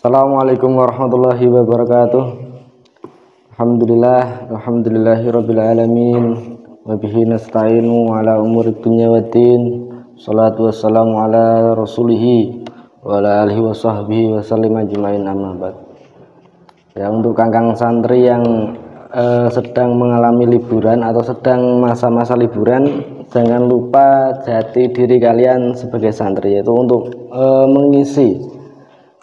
Assalamualaikum warahmatullahi wabarakatuh. Alhamdulillahirabbil alamin wa bihi nasta'inu ala umuri dunya waddin. Shalatu wassalamu ala rasulih wa ala alihi wa sahbihi wa sallim ajmain, amma ba'd. Ya, untuk kakang santri yang sedang mengalami liburan atau sedang masa-masa liburan, jangan lupa jati diri kalian sebagai santri, yaitu untuk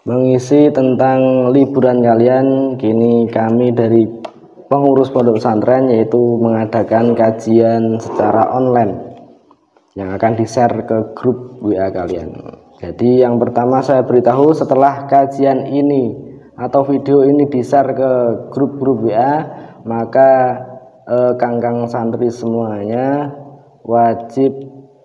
mengisi tentang liburan kalian. Kini kami dari pengurus pondok pesantren yaitu mengadakan kajian secara online yang akan di-share ke grup WA kalian. Jadi yang pertama saya beritahu, setelah kajian ini atau video ini di-share ke grup-grup WA, maka kakang santri semuanya wajib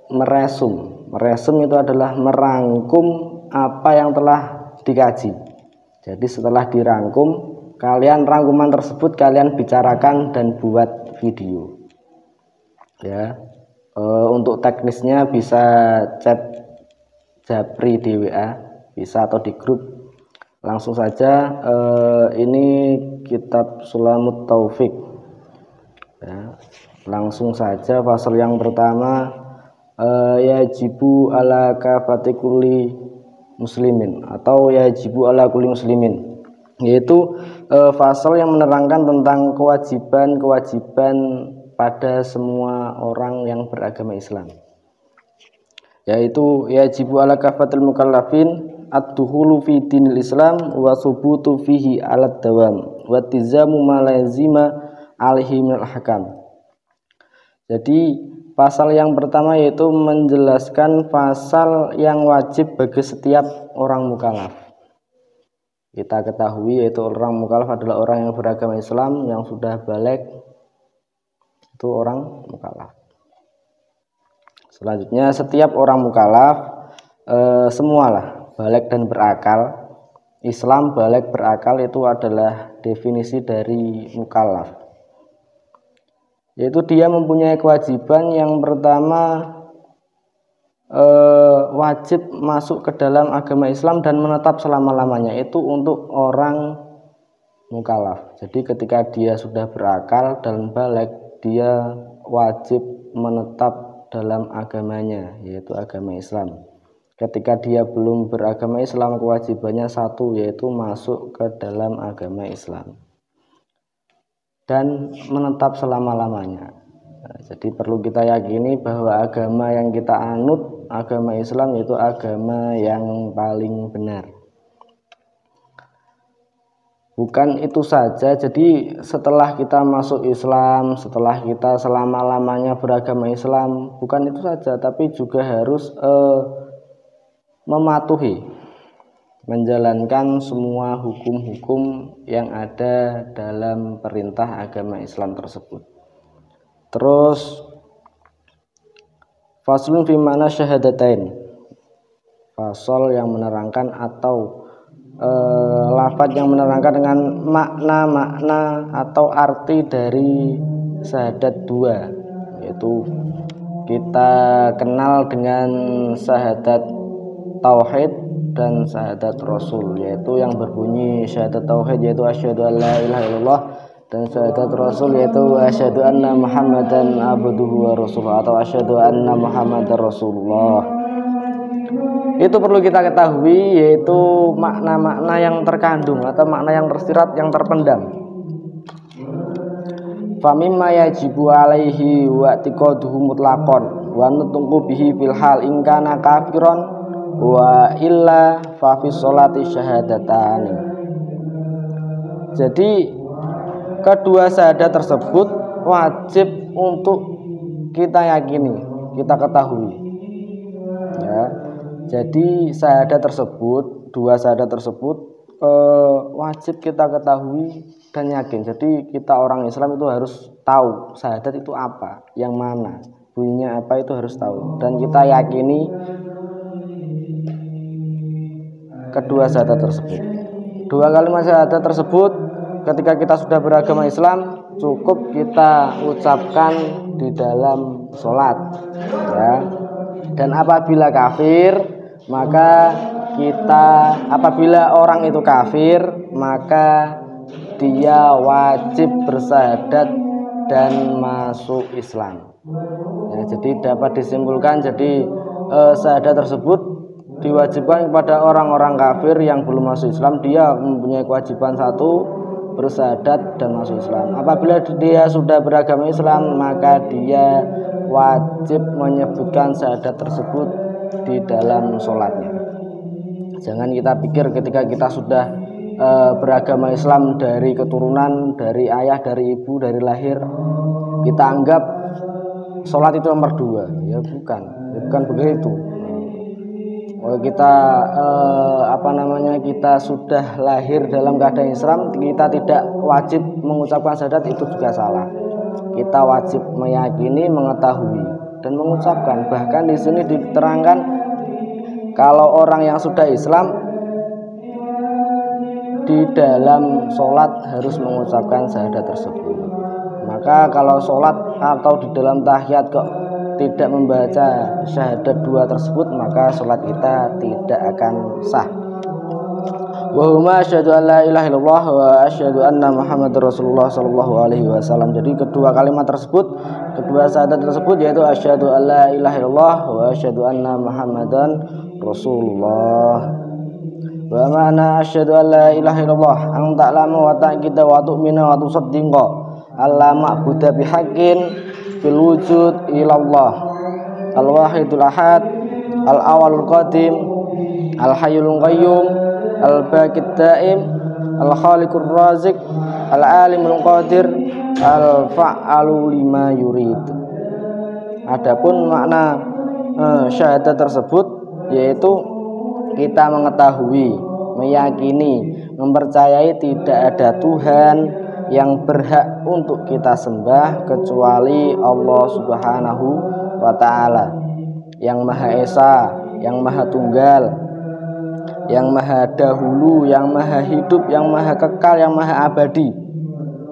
meresum. Meresum itu adalah merangkum apa yang telah dikaji. Jadi setelah dirangkum, kalian rangkuman tersebut kalian bicarakan dan buat video. Ya, untuk teknisnya bisa chat Japri di WA, bisa, atau di grup. Langsung saja, ini kitab Sulamut Taufik. Ya, langsung saja pasal yang pertama, yajibu ala kafati kulli muslimin atau yajibu ala kulli muslimin, yaitu pasal yang menerangkan tentang kewajiban pada semua orang yang beragama Islam, yaitu yajibu ala kafatil mukallafin ad-dukhulu fi dinil Islam wa subutu fihi alat dawam wa tizamu ma lazima alaihi minal ahkam. Jadi pasal yang pertama yaitu menjelaskan pasal yang wajib bagi setiap orang mukallaf. Kita ketahui yaitu orang mukallaf adalah orang yang beragama Islam yang sudah baligh, itu orang mukallaf. Selanjutnya, setiap orang mukallaf semualah baligh dan berakal. Islam baligh berakal itu adalah definisi dari mukallaf, yaitu dia mempunyai kewajiban yang pertama, wajib masuk ke dalam agama Islam dan menetap selama-lamanya. Itu untuk orang mukallaf. Jadi ketika dia sudah berakal dan baligh, dia wajib menetap dalam agamanya, yaitu agama Islam. Ketika dia belum beragama Islam, kewajibannya satu, yaitu masuk ke dalam agama Islam dan menetap selama-lamanya. Nah, jadi perlu kita yakini bahwa agama yang kita anut, agama Islam, itu agama yang paling benar. Bukan itu saja, jadi setelah kita masuk Islam, setelah kita selama-lamanya beragama Islam, bukan itu saja, tapi juga harus mematuhi, menjalankan semua hukum-hukum yang ada dalam perintah agama Islam tersebut. Terus faslun fi mana syahadatain, fasal yang menerangkan atau lafaz yang menerangkan dengan makna-makna atau arti dari syahadat dua, yaitu kita kenal dengan syahadat tauhid dan syahadat rasul, yaitu yang berbunyi syahadat tauhid yaitu asyhadu an la ilaha illallah, dan syahadat rasul yaitu asyhadu anna muhammadan abduhu wa rasuluh atau asyhadu anna muhammadar rasulullah. Itu perlu kita ketahui, yaitu makna-makna yang terkandung atau makna yang tersirat, yang terpendam. Famimma yajibu alaihi wa tiqaduhu mutlaqan wa nutqu bihi fil hal in kana kafiron wa illa fa fi sholati syahadatani. Jadi kedua syahadat tersebut wajib untuk kita yakini, kita ketahui. Ya. Jadi syahadat tersebut, dua syahadat tersebut wajib kita ketahui dan yakin. Jadi kita orang Islam itu harus tahu syahadat itu apa, yang mana, bunyinya apa, itu harus tahu. Dan kita yakini kedua syahadat tersebut. Dua kalimat syahadat tersebut ketika kita sudah beragama Islam cukup kita ucapkan di dalam sholat, ya. Dan apabila kafir, maka apabila orang itu kafir, maka dia wajib bersyahadat dan masuk Islam. Ya, jadi dapat disimpulkan, jadi syahadat tersebut diwajibkan kepada orang-orang kafir yang belum masuk Islam. Dia mempunyai kewajiban satu, bersyahadat dan masuk Islam. Apabila dia sudah beragama Islam, maka dia wajib menyebutkan syahadat tersebut di dalam sholatnya. Jangan kita pikir ketika kita sudah beragama Islam dari keturunan, dari ayah, dari ibu, dari lahir, kita anggap sholat itu nomor 2. Ya bukan begitu. Kita kita sudah lahir dalam keadaan Islam, kita tidak wajib mengucapkan syahadat, itu juga salah. Kita wajib meyakini, mengetahui dan mengucapkan. Bahkan di sini diterangkan kalau orang yang sudah Islam di dalam sholat harus mengucapkan syahadat tersebut. Maka kalau sholat atau di dalam tahiyat kok tidak membaca syahadat 2 tersebut, maka sholat kita tidak akan sah. Wa huma asyhadu an la ilaha illallah wa asyhadu anna Muhammadar Rasulullah sallallahu alaihi wasallam. Jadi kedua kalimat tersebut, kedua syahadat tersebut yaitu asyhadu an la ilaha illallah wa asyhadu anna Muhammadan Rasulullah. Wa ma'na asyhadu an la ilaha illallah an ta'lamu wa ta'qida wa tu'mina wa tusaddiqa alla ma'budu bihaqqin fil wujud ilallah al-wahidul ahad al-awwalul qadim al-hayyul qayyum al-baqid daim al-khaliqur razik al-alimul qadir al-fa'alu lima yurid. Adapun makna syahadat tersebut yaitu kita mengetahui, meyakini, mempercayai tidak ada Tuhan yang berhak untuk kita sembah kecuali Allah Subhanahu wa ta'ala, yang Maha Esa, yang Maha Tunggal, yang Maha Dahulu, yang Maha Hidup, yang Maha Kekal, yang Maha Abadi,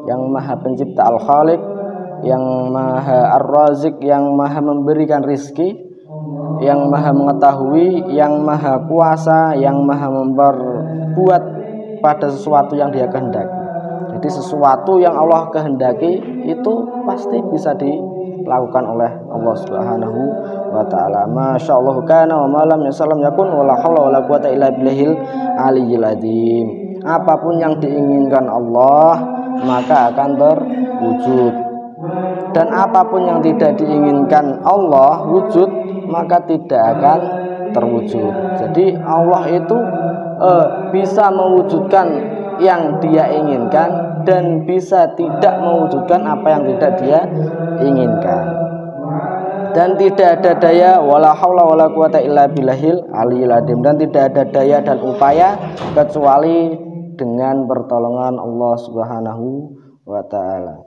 yang Maha Pencipta Al-Khaliq, yang Maha Ar-Razik, yang Maha memberikan rizki, yang Maha mengetahui, yang Maha Kuasa, yang Maha memperbuat pada sesuatu yang Dia kehendaki. Jadi sesuatu yang Allah kehendaki itu pasti bisa dilakukan oleh Allah Subhanahu wa ta'ala. Masyaallah kana wa ma lam yasallam yakun wala haula wala quwata illa billahil aliyyil azim. Apapun yang diinginkan Allah maka akan terwujud. Dan apapun yang tidak diinginkan Allah wujud, maka tidak akan terwujud. Jadi Allah itu bisa mewujudkan yang Dia inginkan dan bisa tidak mewujudkan apa yang tidak Dia inginkan. Dan tidak ada daya wala haula wala quwata illa billahil aliyil azim, dan tidak ada daya dan upaya kecuali dengan pertolongan Allah Subhanahu wa ta'ala.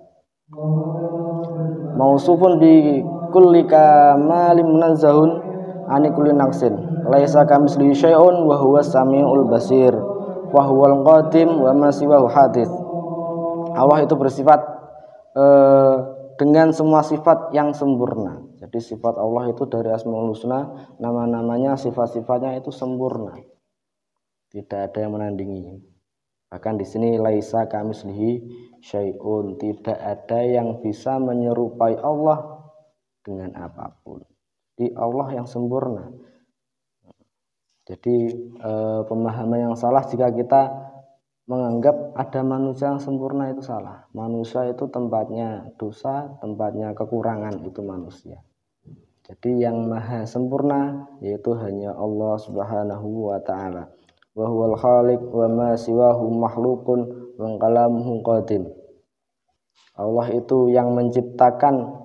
Mausufun bi kulli kamalin munazzahun ani kulli naqsin laisa kamitslihi syai'un wa huwas samiul basir wa huwal qadim wa ma siwahu hadits. Allah itu bersifat dengan semua sifat yang sempurna. Jadi sifat Allah itu dari Asmaul Husna, nama-namanya, sifat-sifatnya itu sempurna. Tidak ada yang menandingi. Bahkan di sini laisa kamitslihi syai'un, tidak ada yang bisa menyerupai Allah dengan apapun. Jadi Allah yang sempurna. Jadi pemahaman yang salah jika kita menganggap ada manusia yang sempurna itu salah. Manusia itu tempatnya dosa, tempatnya kekurangan, itu manusia. Jadi yang maha sempurna yaitu hanya Allah Subhanahu wa ta'ala. Wa huwal khaliq wa ma siwahu makhluqun wa kalamuhu qadim. Allah itu yang menciptakan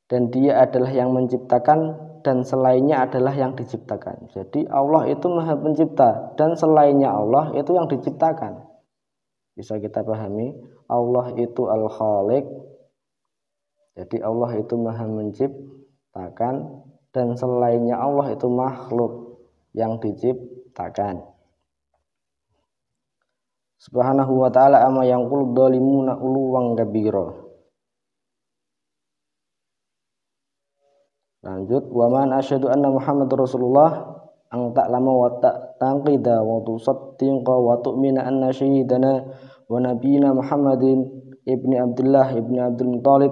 dan Dia adalah yang menciptakan, dan selainnya adalah yang diciptakan. Jadi Allah itu Maha Pencipta dan selainnya Allah itu yang diciptakan. Bisa kita pahami, Allah itu Al-Khaliq. Jadi Allah itu Maha Menciptakan dan selainnya Allah itu makhluk yang diciptakan. Subhanahu wa ta'ala amma yanqulu dhalimuna uluwan kabira. Lanjut, wa man asyhadu anna Muhammadar Rasulullah ang ta'lama wa taqida wa tusaddiqa wa tu'mina anna syahidana wa nabiyina Muhammadin ibni Abdullah ibni Abdul Muthalib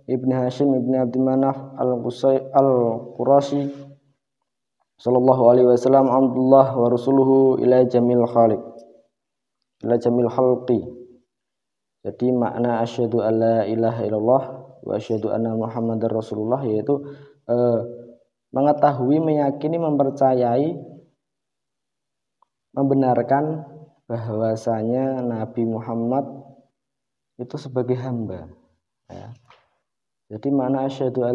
ibni Hashim ibni Abdul Manaf al-Qurashi sallallahu alaihi wasallam Abdullah wa rasuluhu ila jamil khalqi. Jadi makna asyhadu alla ilaha illallah wa asyhadu anna Muhammadar Rasulullah yaitu mengetahui, meyakini, mempercayai, membenarkan bahwasanya Nabi Muhammad itu sebagai hamba. Ya. Jadi mana asyhadu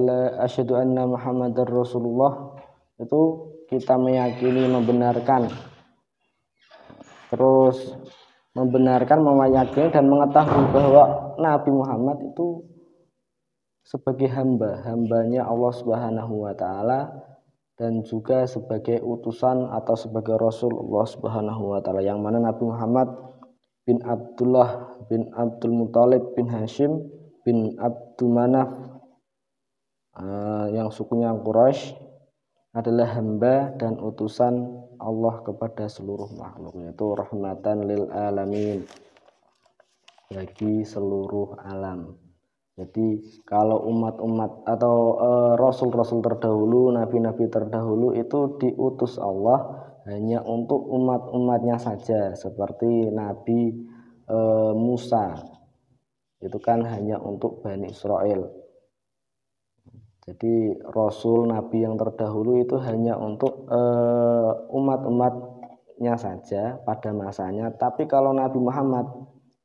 anna Muhammadar Rasulullah itu kita meyakini, membenarkan, terus membenarkan, meyakini dan mengetahui bahwa Nabi Muhammad itu sebagai hambanya Allah Subhanahu wa taala dan juga sebagai utusan atau sebagai rasul Allah Subhanahu wa taala, yang mana Nabi Muhammad bin Abdullah bin Abdul Muthalib bin Hashim bin Abdul Manaf yang sukunya Quraisy adalah hamba dan utusan Allah kepada seluruh makhluk, yaitu rahmatan lil alamin, bagi seluruh alam. Jadi kalau umat-umat atau rasul-rasul terdahulu, nabi-nabi terdahulu itu diutus Allah hanya untuk umat-umatnya saja, seperti Nabi Musa itu kan hanya untuk Bani Israel. Jadi rasul nabi yang terdahulu itu hanya untuk umat-umatnya saja pada masanya. Tapi kalau Nabi Muhammad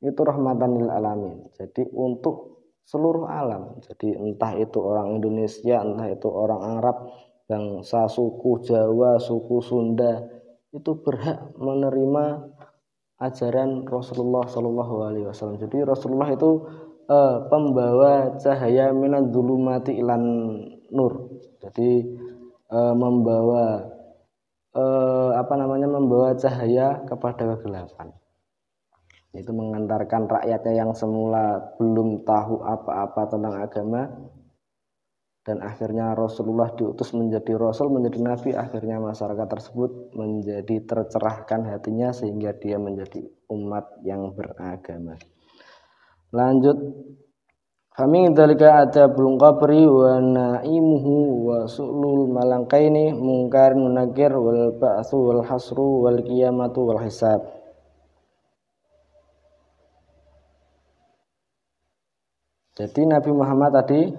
itu rahmatan lil alamin, jadi untuk seluruh alam. Jadi entah itu orang Indonesia, entah itu orang Arab, bangsa suku Jawa, suku Sunda, itu berhak menerima ajaran Rasulullah Shallallahu Alaihi Wasallam. Jadi Rasulullah itu pembawa cahaya minadz dzulumati ilan nur. Jadi membawa membawa cahaya kepada kegelapan. Itu mengantarkan rakyatnya yang semula belum tahu apa-apa tentang agama, dan akhirnya Rasulullah diutus menjadi rasul, menjadi nabi. Akhirnya masyarakat tersebut menjadi tercerahkan hatinya sehingga dia menjadi umat yang beragama. Lanjut, famin dzalika adabul qabri wa naimuhu wa sulul malangkaini mungkar munakir wal ba'su wal hasru wal qiyamatu wal hisab. Jadi Nabi Muhammad tadi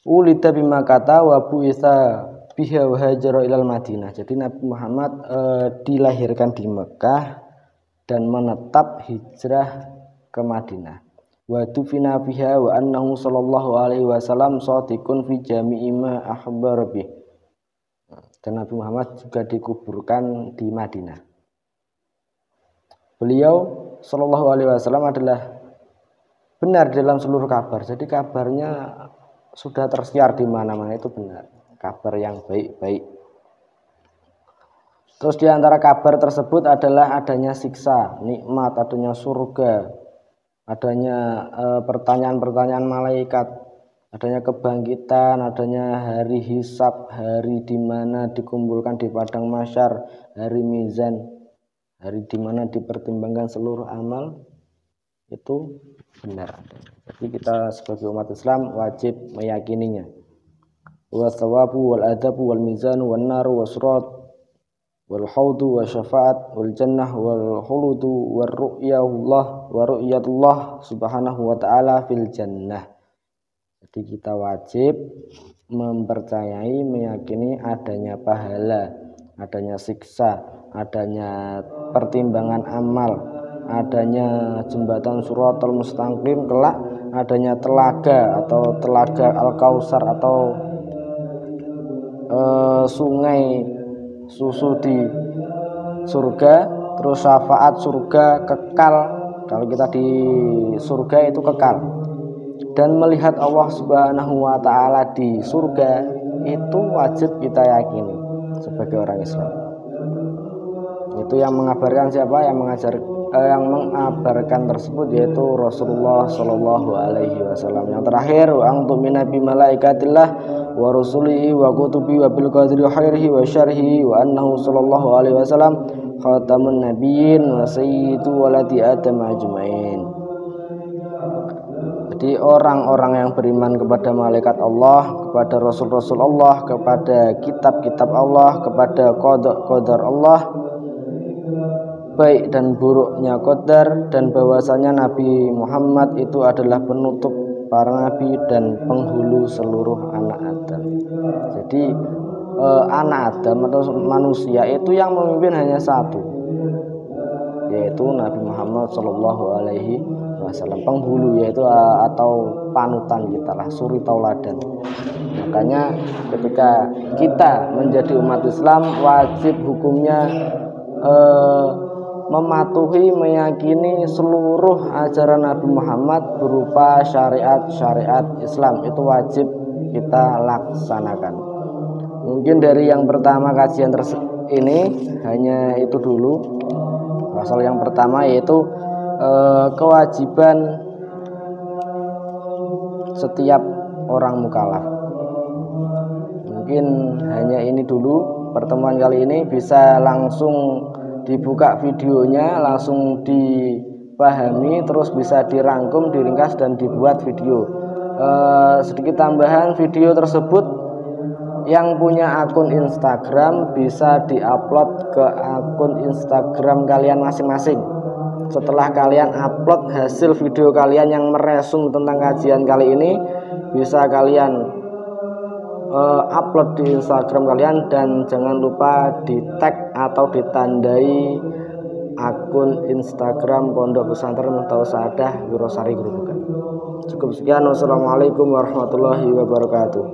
ulida bima kata wa bu'itsa biha wa hajara ilal Madinah. Jadi Nabi Muhammad dilahirkan di Mekah dan menetap hijrah ke Madinah. Wa dufina biha wa annahu sallallahu alaihi wasallam shadiqun fi jami'i ma akhbar bih. Dan Nabi Muhammad juga dikuburkan di Madinah. Beliau Sallallahu Alaihi Wasallam adalah benar dalam seluruh kabar. Jadi kabarnya sudah tersiar di mana-mana, itu benar, kabar yang baik-baik. Terus di antara kabar tersebut adalah adanya siksa, nikmat, adanya surga, adanya pertanyaan-pertanyaan malaikat, adanya kebangkitan, adanya hari hisab, hari di mana dikumpulkan di padang mahsyar, hari mizan, hari di mana dipertimbangkan seluruh amal, itu benar. Jadi kita sebagai umat Islam wajib meyakininya. Wa thawabu wal adabu wal mizan wan naru wasrat wal haudu wa syafaat wal jannah wal khuludu war ru'yatullah subhanahu wa ta'ala fil jannah. Jadi kita wajib mempercayai, meyakini adanya pahala, adanya siksa, adanya pertimbangan amal, adanya jembatan Shiratal Mustaqim kelak, adanya telaga atau telaga Al-Kautsar atau sungai susu di surga, terus syafaat surga kekal. Kalau kita di surga itu kekal, dan melihat Allah Subhanahu wa ta'ala di surga itu wajib kita yakini sebagai orang Islam. Itu yang mengabarkan siapa? Yang mengabarkan tersebut yaitu Rasulullah Shallallahu Alaihi Wasallam. Yang terakhir, wa antum minabi malaikatillah wa rusulihi wa kutubihi wa bil qadri khairihi wa syarrihi wa annahu sallallahu alaihi wasallam khatamun nabiyyin wa sayyidu waladi adam ajmain. Jadi orang-orang yang beriman kepada malaikat Allah, kepada rasul-rasul Allah, kepada kitab-kitab Allah, kepada qadar Allah, baik dan buruknya qadar, dan bahwasanya Nabi Muhammad itu adalah penutup para nabi dan penghulu seluruh anak Adam. Jadi anak Adam atau manusia itu yang memimpin hanya satu, yaitu Nabi Muhammad Shallallahu Alaihi Wasallam, penghulu yaitu atau panutan kita lah, suri tauladan. Makanya ketika kita menjadi umat Islam, wajib hukumnya mematuhi, meyakini seluruh ajaran Nabi Muhammad berupa syariat-syariat Islam. Itu wajib kita laksanakan. Mungkin dari yang pertama kajian ini hanya itu dulu. Pasal yang pertama yaitu kewajiban setiap orang mukallaf. Mungkin hanya ini dulu pertemuan kali ini, bisa langsung dibuka videonya, langsung dipahami, terus bisa dirangkum, diringkas dan dibuat video. Sedikit tambahan, video tersebut yang punya akun Instagram bisa diupload ke akun Instagram kalian masing-masing. Setelah kalian upload hasil video kalian yang meresum tentang kajian kali ini, bisa kalian upload di Instagram kalian, dan jangan lupa di tag atau ditandai akun Instagram Pondok Pesantren Muhtawasaadah Wirosari Grobogan. Cukup sekian, wassalamualaikum warahmatullahi wabarakatuh.